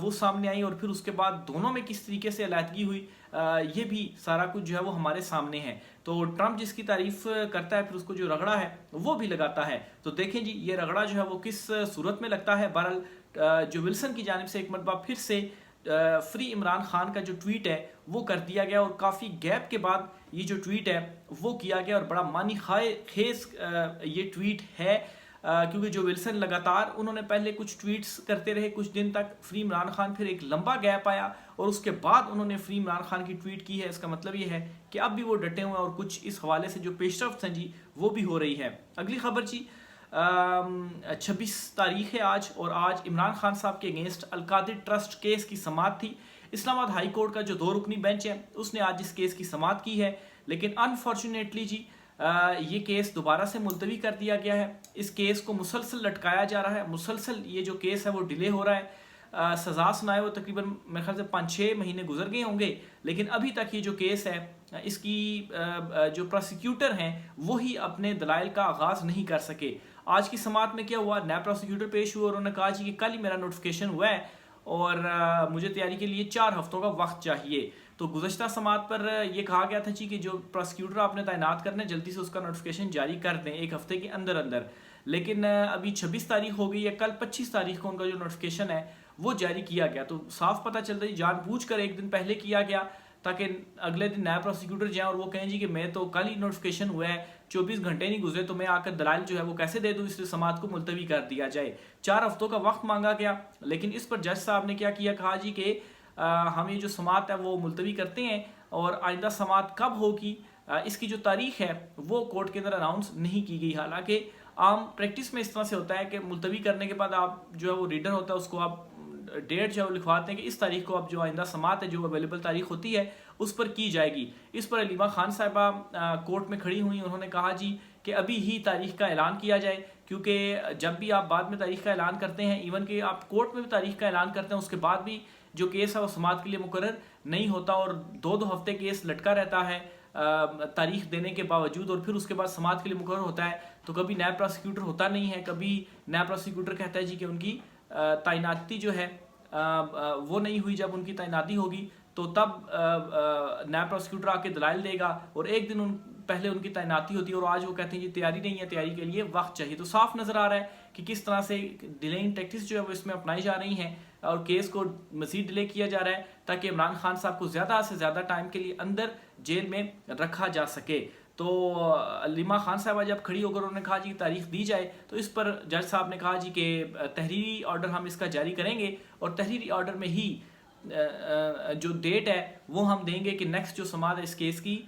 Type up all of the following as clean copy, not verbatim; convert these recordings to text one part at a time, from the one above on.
وہ سامنے آئی، اور پھر اس کے بعد دونوں میں کس طریقے سے علیحدگی ہوئی، یہ بھی سارا کچھ جو ہے وہ ہمارے سامنے ہے۔ تو ٹرمپ جس کی تعریف کرتا ہے پھر اس کو جو رگڑا ہے وہ بھی لگاتا ہے۔ تو دیکھیں جی یہ رگڑا جو ہے وہ کس صورت میں لگتا ہے۔ بہرحال جو ولسن کی جانب سے ایک مرتبہ پھر سے فری عمران خان کا جو ٹویٹ ہے وہ کر دیا گیا، اور کافی گیپ کے بعد یہ جو ٹویٹ ہے وہ کیا گیا، اور بڑا معنی خیز یہ ٹویٹ ہے، کیونکہ جو ولسن لگاتار انہوں نے پہلے کچھ ٹویٹس کرتے رہے کچھ دن تک فری عمران خان، پھر ایک لمبا گیپ آیا اور اس کے بعد انہوں نے فری عمران خان کی ٹویٹ کی ہے۔ اس کا مطلب یہ ہے کہ اب بھی وہ ڈٹے ہوئے ہیں، اور کچھ اس حوالے سے جو پیش رفت ہیں جی وہ بھی ہو رہی ہے۔ اگلی خبر جی 26 تاریخ ہے آج، اور آج عمران خان صاحب کے اگینسٹ القادر ٹرسٹ کیس کی سماعت تھی۔ اسلام آباد ہائی کورٹ کا جو 2 رکنی بینچ ہے اس نے آج اس کیس کی سماعت کی ہے، لیکن انفارچونیٹلی جی یہ کیس دوبارہ سے ملتوی کر دیا گیا ہے۔ اس کیس کو مسلسل لٹکایا جا رہا ہے، مسلسل یہ جو کیس ہے وہ ڈیلے ہو رہا ہے۔ سزا سنائے وہ تقریباً میرے خیال سے 5-6 مہینے گزر گئے ہوں گے، لیکن ابھی تک یہ جو کیس ہے اس کی جو پروسیکیوٹر ہیں وہی اپنے دلائل کا آغاز نہیں کر سکے۔ آج کی سماعت میں کیا ہوا، نیا پروسیکیوٹر پیش ہوا اور انہوں نے کہا جی کہ کل ہی میرا نوٹیفیکیشن ہوا ہے اور مجھے تیاری کے لیے 4 ہفتوں کا وقت چاہیے۔ تو گزشتہ سماعت پر یہ کہا گیا تھا جی کہ جو پروسیکیوٹر آپ نے تعینات کرنا ہے جلدی سے اس کا نوٹیفیکیشن جاری کر دیں 1 ہفتے کے اندر اندر، لیکن ابھی 26 تاریخ ہو گئی ہے، کل 25 تاریخ کو ان کا جو نوٹیفیکیشن ہے وہ جاری کیا گیا۔ تو صاف پتہ چلتا ہے جان بوجھ کر 1 دن پہلے کیا گیا تاکہ اگلے دن نیا پروسیکیوٹر جائیں اور وہ کہیں جی کہ میں تو کل ہی نوٹیفیکیشن ہوا ہے، 24 گھنٹے نہیں گزرے تو میں آ کر دلائل جو ہے وہ کیسے دے دوں، اس لیے سماعت کو ملتوی کر دیا جائے۔ 4 ہفتوں کا وقت مانگا گیا، لیکن اس پر جج صاحب نے کیا کیا، کہا جی کہ ہم یہ جو سماعت ہے وہ ملتوی کرتے ہیں، اور آئندہ سماعت کب ہوگی اس کی جو تاریخ ہے وہ کورٹ کے اندر اناؤنس نہیں کی گئی۔ حالانکہ عام پریکٹس میں اس طرح سے ہوتا ہے کہ ملتوی کرنے کے بعد آپ جو ہے وہ ریڈر ہوتا ہے اس کو آپ ڈیٹ جو ہے وہ لکھواتے ہیں کہ اس تاریخ کو اب جو آئندہ سماعت ہے جو اویلیبل تاریخ ہوتی ہے اس پر کی جائے گی۔ اس پر علیمہ خان صاحبہ کورٹ میں کھڑی ہوئی، انہوں نے کہا جی کہ ابھی ہی تاریخ کا اعلان کیا جائے، کیونکہ جب بھی آپ بعد میں تاریخ کا اعلان کرتے ہیں، ایون کہ آپ کورٹ میں بھی تاریخ کا اعلان کرتے ہیں، اس کے بعد بھی جو کیس ہے وہ سماعت کے لیے مقرر نہیں ہوتا، اور 2 ہفتے کیس لٹکا رہتا ہے تاریخ دینے کے باوجود، اور پھر اس کے بعد سماعت کے لیے مقرر ہوتا ہے تو کبھی نیا پروسیکیوٹر ہوتا نہیں ہے، کبھی نیا پروسیکیوٹر کہتا ہے جی کہ ان کی تعیناتی جو ہے وہ نہیں ہوئی، جب ان کی تعیناتی ہوگی تو تب نیا پروسیکیوٹر آ کے دلائل دے گا، اور 1 دن پہلے ان کی تعیناتی ہوتی ہے، اور آج وہ کہتے ہیں جی تیاری نہیں ہے، تیاری کے لیے وقت چاہیے۔ تو صاف نظر آ رہا ہے کہ کس طرح سے ڈیلینگ ٹیکٹکس جو ہے وہ اس میں اپنائی جا رہی ہیں، اور کیس کو مزید ڈیلے کیا جا رہا ہے تاکہ عمران خان صاحب کو زیادہ سے زیادہ ٹائم کے لیے اندر جیل میں رکھا جا سکے۔ تو علیمہ خان صاحبہ جب کھڑی ہو کر انہوں نے کہا جی تاریخ دی جائے، تو اس پر جج صاحب نے کہا جی کہ تحریری آرڈر ہم اس کا جاری کریں گے، اور تحریری آرڈر میں ہی جو ڈیٹ ہے وہ ہم دیں گے کہ نیکسٹ جو سماعت ہے اس کیس کی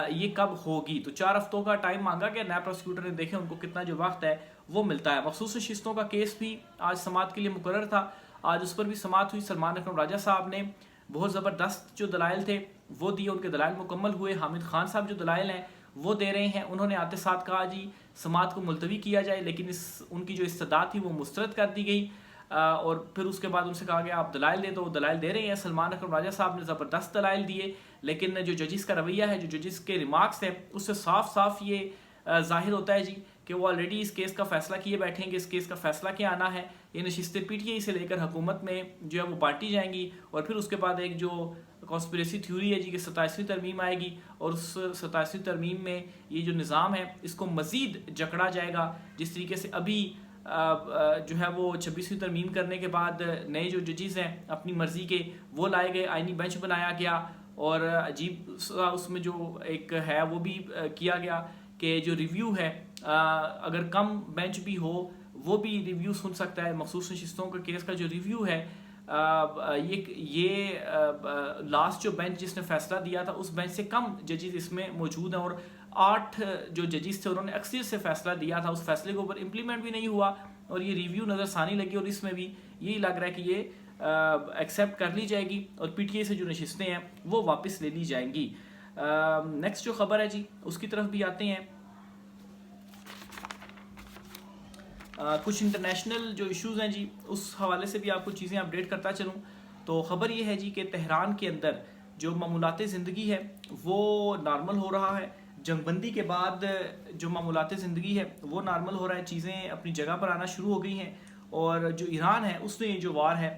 یہ کب ہوگی۔ تو 4 ہفتوں کا ٹائم مانگا گیا، نیا پروسیکیوٹر نے دیکھیں ان کو کتنا جو وقت ہے وہ ملتا ہے۔ مخصوص نشستوں کا کیس بھی آج سماعت کے لیے مقرر تھا، آج اس پر بھی سماعت ہوئی۔ سلمان اکرم راجہ صاحب نے بہت زبردست جو دلائل تھے وہ دیے، ان کے دلائل مکمل ہوئے۔ حامد خان صاحب جو دلائل ہیں وہ دے رہے ہیں، انہوں نے آتے ساتھ کہا جی سماعت کو ملتوی کیا جائے، لیکن ان کی جو استدعا تھی وہ مسترد کر دی گئی، اور پھر اس کے بعد ان سے کہا گیا آپ دلائل دیں، تو وہ دلائل دے رہے ہیں۔ سلمان اکرم راجہ صاحب نے زبردست دلائل دیے، لیکن جو ججز کا رویہ ہے، جو ججز کے ریمارکس ہیں، اس سے صاف صاف یہ ظاہر ہوتا ہے جی کہ وہ آلریڈی اس کیس کا فیصلہ کیے بیٹھیں گے۔ اس کیس کا فیصلہ کیا آنا ہے، یہ نشستیں پی ٹی آئی سے لے کر حکومت میں جو ہے وہ بانٹی جائیں گی، اور پھر اس کے بعد ایک جو کانسپریسی تھیوری ہے جی کہ 27ویں ترمیم آئے گی، اور اس 27ویں ترمیم میں یہ جو نظام ہے اس کو مزید جکڑا جائے گا، جس طریقے سے ابھی جو ہے وہ 26ویں ترمیم کرنے کے بعد نئے جو ججز ہیں اپنی مرضی کے وہ لائے گئے، آئینی بینچ بنایا گیا، اور عجیب اس میں جو ایک ہے وہ بھی کیا گیا کہ جو ریویو ہے اگر کم بینچ بھی ہو وہ بھی ریویو سن سکتا ہے۔ مخصوص نشستوں کا کیس کا جو ریویو ہے یہ لاسٹ جو بینچ جس نے فیصلہ دیا تھا اس بینچ سے کم ججز اس میں موجود ہیں، اور 8 جو ججز تھے انہوں نے اکثریت سے فیصلہ دیا تھا، اس فیصلے کے اوپر امپلیمنٹ بھی نہیں ہوا، اور یہ ریویو نظر ثانی لگی، اور اس میں بھی یہی لگ رہا ہے کہ یہ ایکسیپٹ کر لی جائے گی، اور پی ٹی آئی سے جو نشستیں ہیں وہ واپس لے لی جائیں گی۔ نیکسٹ جو خبر ہے جی اس کی طرف بھی آتے ہیں۔ کچھ انٹرنیشنل جو ایشوز ہیں جی اس حوالے سے بھی آپ کو چیزیں اپڈیٹ کرتا چلوں۔ تو خبر یہ ہے جی کہ تہران کے اندر جو معمولات زندگی ہے وہ نارمل ہو رہا ہے، جنگ بندی کے بعد جو معمولات زندگی ہے وہ نارمل ہو رہا ہے، چیزیں اپنی جگہ پر آنا شروع ہو گئی ہیں، اور جو ایران ہے اس نے یہ جو وار ہے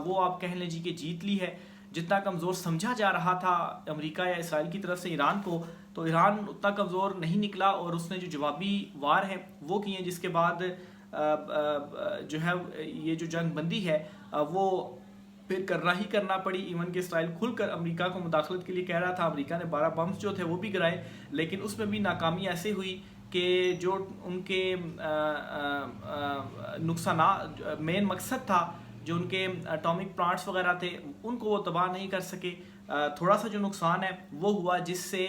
وہ آپ کہہ لیں جی کہ جیت لی ہے. جتنا کمزور سمجھا جا رہا تھا امریکہ یا اسرائیل کی طرف سے ایران کو، تو ایران اتنا کمزور نہیں نکلا اور اس نے جو جوابی وار ہیں وہ کیے، جس کے بعد جو ہے یہ جو جنگ بندی ہے وہ پھر کرنا پڑی. ایون کہ اسرائیل کھل کر امریکہ کو مداخلت کے لیے کہہ رہا تھا. امریکہ نے 12 بمز جو تھے وہ بھی گرائے، لیکن اس میں بھی ناکامی ایسے ہوئی کہ جو ان کے نقصانات، مین مقصد تھا جو ان کے اٹامک پلانٹس وغیرہ تھے، ان کو وہ تباہ نہیں کر سکے. تھوڑا سا جو نقصان ہے وہ ہوا، جس سے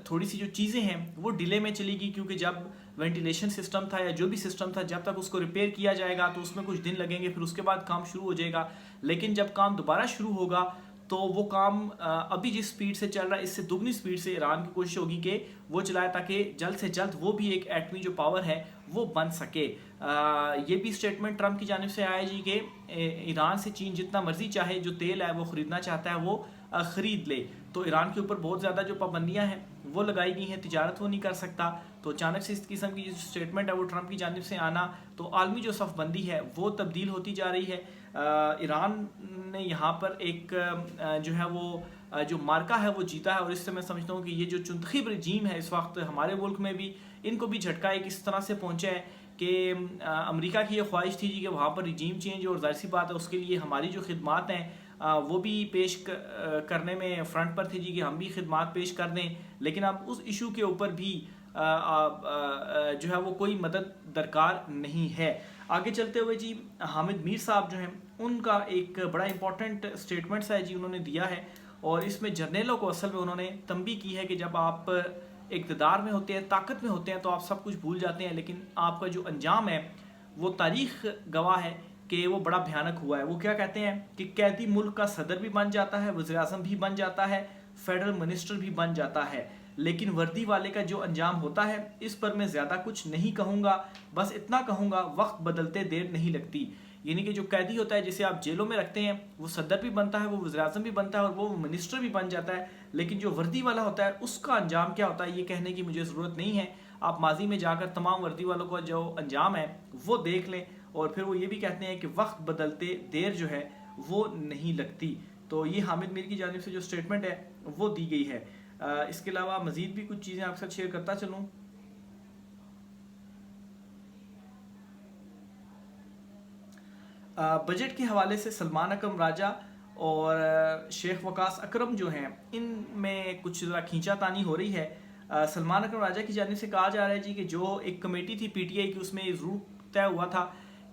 تھوڑی سی جو چیزیں ہیں وہ ڈیلے میں چلی گئی، کیونکہ جب وینٹیلیشن سسٹم تھا یا جو بھی سسٹم تھا، جب تک اس کو ریپیئر کیا جائے گا تو اس میں کچھ دن لگیں گے، پھر اس کے بعد کام شروع ہو جائے گا. لیکن جب کام دوبارہ شروع ہوگا تو وہ کام ابھی جس سپیڈ سے چل رہا ہے اس سے دگنی سپیڈ سے ایران کی کوشش ہوگی کہ وہ چلائے، تاکہ جلد سے جلد وہ بھی ایک ایٹمی جو پاور ہے وہ بن سکے. یہ بھی سٹیٹمنٹ ٹرمپ کی جانب سے آیا جی کہ ایران سے چین جتنا مرضی چاہے جو تیل ہے وہ خریدنا چاہتا ہے وہ خرید لے. تو ایران کے اوپر بہت زیادہ جو پابندیاں ہیں وہ لگائی گئی ہیں، تجارت وہ نہیں کر سکتا. تو اچانک سے اس قسم کی جو سٹیٹمنٹ ہے وہ ٹرمپ کی جانب سے آنا، تو عالمی جو صف بندی ہے وہ تبدیل ہوتی جا رہی ہے. ایران نے یہاں پر ایک جو ہے وہ جو مارکا ہے وہ جیتا ہے، اور اس سے میں سمجھتا ہوں کہ یہ جو چنتخب رجیم ہے اس وقت ہمارے ملک میں بھی، ان کو بھی جھٹکا ایک اس طرح سے پہنچا ہے کہ امریکہ کی یہ خواہش تھی جی کہ وہاں پر رجیم چینج، اور ظاہر سی بات ہے اس کے لیے ہماری جو خدمات ہیں وہ بھی پیش کرنے میں فرنٹ پر تھی جی کہ ہم بھی خدمات پیش کر دیں. لیکن اب اس ایشو کے اوپر بھی جو ہے وہ کوئی مدد درکار نہیں ہے. آگے چلتے ہوئے جی حامد میر صاحب جو ہیں ان کا ایک بڑا امپورٹنٹ سٹیٹمنٹس ہے جی انہوں نے دیا ہے، اور اس میں جرنیلوں کو اصل میں انہوں نے تنبیہ کی ہے کہ جب آپ اقتدار میں ہوتے ہیں، طاقت میں ہوتے ہیں، تو آپ سب کچھ بھول جاتے ہیں، لیکن آپ کا جو انجام ہے وہ تاریخ گواہ ہے کہ وہ بڑا بھیانک ہوا ہے. وہ کیا کہتے ہیں کہ قیدی ملک کا صدر بھی بن جاتا ہے، وزیر اعظم بھی بن جاتا ہے، فیڈرل منسٹر بھی بن جاتا ہے، لیکن وردی والے کا جو انجام ہوتا ہے اس پر میں زیادہ کچھ نہیں کہوں گا، بس اتنا کہوں گا وقت بدلتے دیر نہیں لگتی. یعنی کہ جو قیدی ہوتا ہے جسے آپ جیلوں میں رکھتے ہیں وہ صدر بھی بنتا ہے، وہ وزیر اعظم بھی بنتا ہے، اور وہ منسٹر بھی بن جاتا ہے، لیکن جو وردی والا ہوتا ہے اس کا انجام کیا ہوتا ہے یہ کہنے کی مجھے ضرورت نہیں ہے. آپ ماضی میں جا کر تمام وردی والوں کا جو انجام ہے وہ دیکھ لیں. اور پھر وہ یہ بھی کہتے ہیں کہ وقت بدلتے دیر جو ہے وہ نہیں لگتی. تو یہ حامد میر کی جانب سے جو سٹیٹمنٹ ہے وہ دی گئی ہے. اس کے علاوہ مزید بھی کچھ چیزیں آپ کے ساتھ شیئر کرتا چلوں. بجٹ کے حوالے سے سلمان اکرم راجہ اور شیخ وقاص اکرم جو ہیں ان میں کچھ ذرا کھینچا تانی ہو رہی ہے. سلمان اکرم راجہ کی جانب سے کہا جا رہا ہے جی کہ جو ایک کمیٹی تھی پی ٹی آئی کی، اس میں ضرور طے ہوا تھا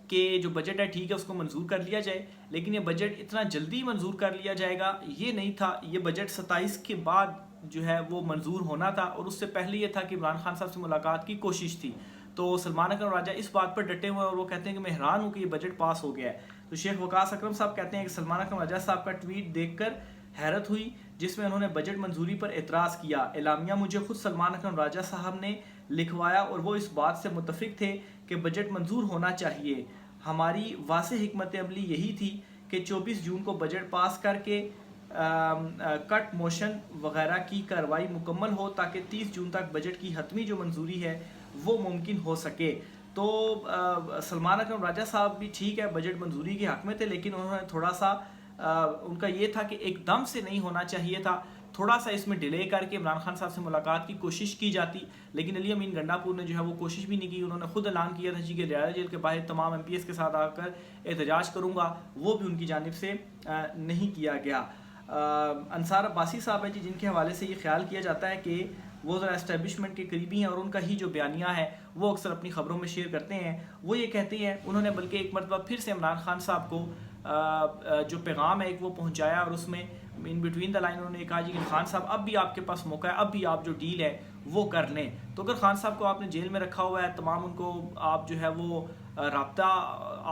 کہ جو بجٹ ہے ٹھیک ہے اس کو منظور کر لیا جائے، لیکن یہ بجٹ اتنا جلدی منظور کر لیا جائے گا یہ نہیں تھا. یہ بجٹ 27 کے بعد جو ہے وہ منظور ہونا تھا، اور اس سے پہلے یہ تھا کہ عمران خان صاحب سے ملاقات کی کوشش تھی. تو سلمان اکرم راجہ اس بات پر ڈٹے ہوئے ہیں اور وہ کہتے ہیں کہ میں حیران ہوں کہ یہ بجٹ پاس ہو گیا ہے. تو شیخ وقاص اکرم صاحب کہتے ہیں کہ سلمان اکرم راجہ صاحب کا ٹویٹ دیکھ کر حیرت ہوئی جس میں انہوں نے بجٹ منظوری پر اعتراض کیا. اعلامیہ مجھے خود سلمان اکرم راجہ صاحب نے لکھوایا اور وہ اس بات سے متفق تھے کہ بجٹ منظور ہونا چاہیے. ہماری واضح حکمت عملی یہی تھی کہ 24 جون کو بجٹ پاس کر کے کٹ موشن وغیرہ کی کارروائی مکمل ہو تاکہ 30 جون تک بجٹ کی حتمی جو منظوری ہے وہ ممکن ہو سکے. تو سلمان اکرم راجہ صاحب بھی ٹھیک ہے بجٹ منظوری کے حق میں تھے، لیکن انہوں نے تھوڑا سا ان کا یہ تھا کہ ایک دم سے نہیں ہونا چاہیے تھا، تھوڑا سا اس میں ڈیلے کر کے عمران خان صاحب سے ملاقات کی کوشش کی جاتی. لیکن علی امین گنڈا پور نے جو ہے وہ کوشش بھی نہیں کی. انہوں نے خود اعلان کیا تھا جی کہ ریاض جیل کے باہر تمام ایم پی ایس کے ساتھ آ کر احتجاج کروں گا، وہ بھی ان کی جانب سے نہیں کیا گیا. انصار عباسی صاحب ہیں جی جن کے حوالے سے یہ خیال کیا جاتا ہے کہ وہ ذرا اسٹیبلشمنٹ کے قریبی ہیں اور ان کا ہی جو بیانیہ ہے وہ اکثر اپنی خبروں میں شیئر کرتے ہیں. وہ یہ کہتے ہیں، انہوں نے بلکہ ایک مرتبہ پھر سے عمران خان صاحب کو جو پیغام ہے ایک وہ پہنچایا، اور اس میں ان بٹوین دا لائن انہوں نے کہا جی کہ خان صاحب اب بھی آپ کے پاس موقع ہے، اب بھی آپ جو ڈیل ہے وہ کر لیں. تو اگر خان صاحب کو آپ نے جیل میں رکھا ہوا ہے، تمام ان کو آپ جو ہے وہ رابطہ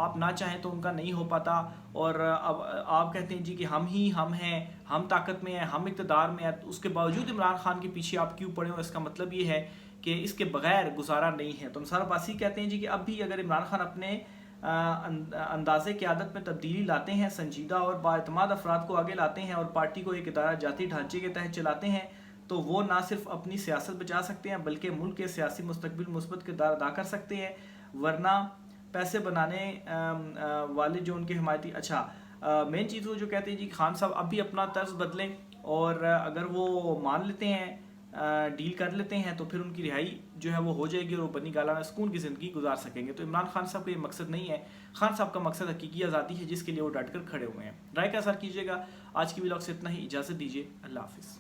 آپ نہ چاہیں تو ان کا نہیں ہو پاتا، اور اب آپ کہتے ہیں جی کہ ہم ہیں، ہم طاقت میں ہیں، ہم اقتدار میں ہیں، اس کے باوجود عمران خان کے پیچھے آپ کیوں پڑے ہو؟ اس کا مطلب یہ ہے کہ اس کے بغیر گزارا نہیں ہے. تو انصار عباسی کہتے ہیں جی کہ اب بھی اگر عمران خان اپنے انداز قیادت میں تبدیلی لاتے ہیں، سنجیدہ اور بااعتماد افراد کو آگے لاتے ہیں اور پارٹی کو ایک ادارہ جاتی ڈھانچے کے تحت چلاتے ہیں، تو وہ نہ صرف اپنی سیاست بچا سکتے ہیں بلکہ ملک کے سیاسی مستقبل مثبت کردار ادا کر سکتے ہیں. ورنہ پیسے بنانے والے جو ان کے حمایتی، اچھا مین چیز وہ جو کہتے ہیں جی خان صاحب اب بھی اپنا طرز بدلیں، اور اگر وہ مان لیتے ہیں ڈیل کر لیتے ہیں تو پھر ان کی رہائی جو ہے وہ ہو جائے گی اور وہ بنی گالا میں سکون کی زندگی گزار سکیں گے. تو عمران خان صاحب کا یہ مقصد نہیں ہے. خان صاحب کا مقصد حقیقی آزادی ہے جس کے لیے وہ ڈٹ کر کھڑے ہوئے ہیں. رائے کا اثر کیجیے گا. آج کی ولاگ سے اتنا ہی. اجازت دیجیے. اللہ حافظ.